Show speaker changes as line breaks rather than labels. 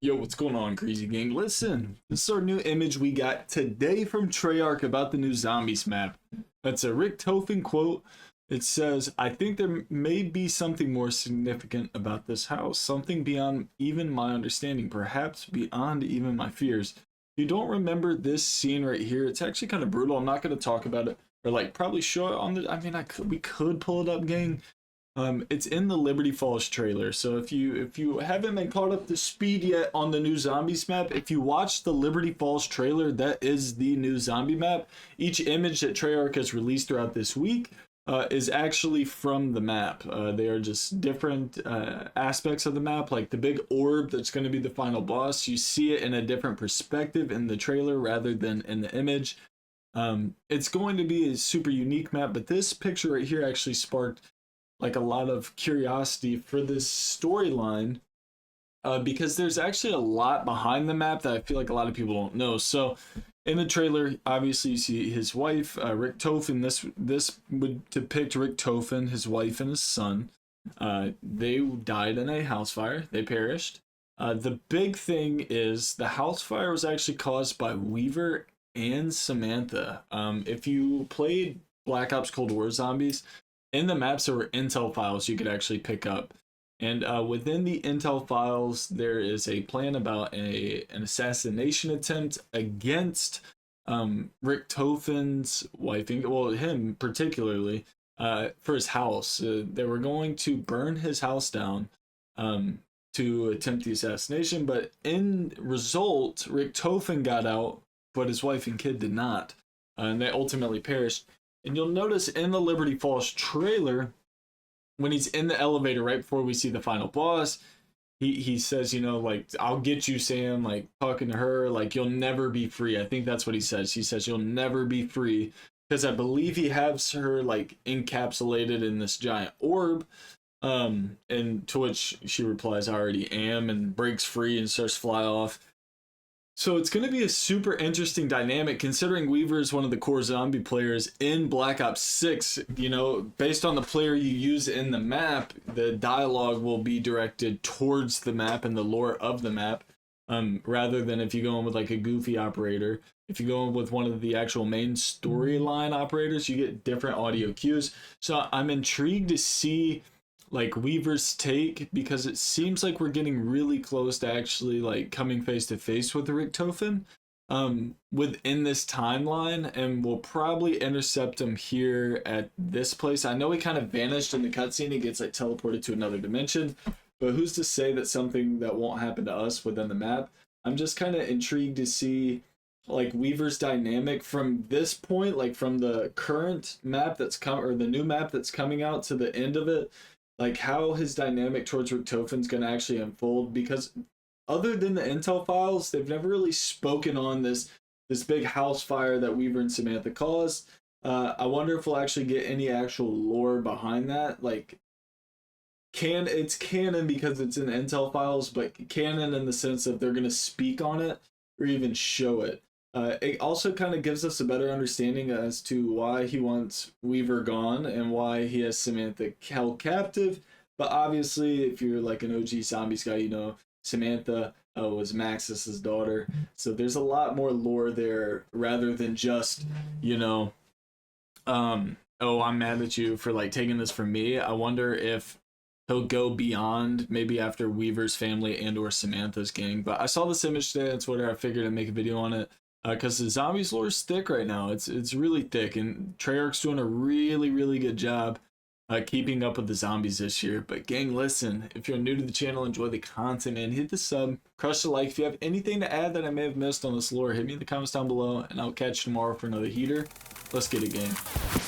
Yo, what's going on, Crazy Gang? Listen, this is our new image we got today from Treyarch about the new Zombies map. That's a Rick Tofen quote. It says, I think there may be something more significant about this house, something beyond even my understanding, perhaps beyond even my fears. If you don't remember this scene right here, it's actually kind of brutal. I'm not going to talk about it, or like probably show it on the, we could pull it up, gang. It's in the Liberty Falls trailer. So if you haven't been caught up to speed yet on the new Zombies map, if you watch the Liberty Falls trailer, that is the new zombie map. Each image that Treyarch has released throughout this week is actually from the map. They are just different aspects of the map, like the big orb that's going to be the final boss. You see it in a different perspective in the trailer rather than in the image. It's going to be a super unique map, but this picture right here actually sparked like a lot of curiosity for this storyline because there's actually a lot behind the map that I feel like a lot of people don't know. So in the trailer, obviously you see his wife, Rick Tofen. This would depict Rick Tofen, his wife, and his son. They died in a house fire. They perished. The big thing is the house fire was actually caused by Weaver and Samantha. If you played Black Ops Cold War Zombies, in the maps there were intel files you could actually pick up, and within the intel files there is a plan about an assassination attempt against Rick Tofen's wife, well, him particularly, for his house. They were going to burn his house down to attempt the assassination, but in result Rick Tofen got out, but his wife and kid did not, and they ultimately perished. And you'll notice in the Liberty Falls trailer, when he's in the elevator right before we see the final boss, he says, you know, like, I'll get you, Sam, like, talking to her, like, you'll never be free. I think that's what he says. He says, you'll never be free, because I believe he has her, like, encapsulated in this giant orb, and to which she replies, I already am, and breaks free and starts to fly off. So it's going to be a super interesting dynamic, considering Weaver is one of the core zombie players in Black Ops 6. You know, based on the player you use in the map, the dialogue will be directed towards the map and the lore of the map, rather than if you go in with like a goofy operator. If you go in with one of the actual main storyline operators, you get different audio cues. So I'm intrigued to see like Weaver's take, because it seems like we're getting really close to actually like coming face to face with Rick Tofen within this timeline, and we'll probably intercept him here at this place. I know he kind of vanished in the cutscene, he gets like teleported to another dimension, but who's to say that something that won't happen to us within the map? I'm just kind of intrigued to see like Weaver's dynamic from this point, like from the current map that's or the new map that's coming out to the end of it, like how his dynamic towards Rick Tofen's going to actually unfold, because other than the intel files, they've never really spoken on this big house fire that Weaver and Samantha caused. I wonder if we'll actually get any actual lore behind that. Like, it's canon because it's in intel files, but canon in the sense that they're going to speak on it or even show it. It also kind of gives us a better understanding as to why he wants Weaver gone and why he has Samantha held captive. But obviously, if you're like an OG Zombies guy, you know Samantha was Maxis's daughter. So there's a lot more lore there rather than just, you know, oh, I'm mad at you for like taking this from me. I wonder if he'll go beyond maybe after Weaver's family and or Samantha's gang. But I saw this image today on Twitter. I figured I'd make a video on it. Because the Zombies lore is thick right now. It's really thick, and Treyarch's doing a really good job keeping up with the zombies this year. But gang, listen, if you're new to the channel, enjoy the content, and hit the sub, crush the like. If you have anything to add that I may have missed on this lore, hit me in the comments down below, and I'll catch you tomorrow for another heater. Let's get it, gang.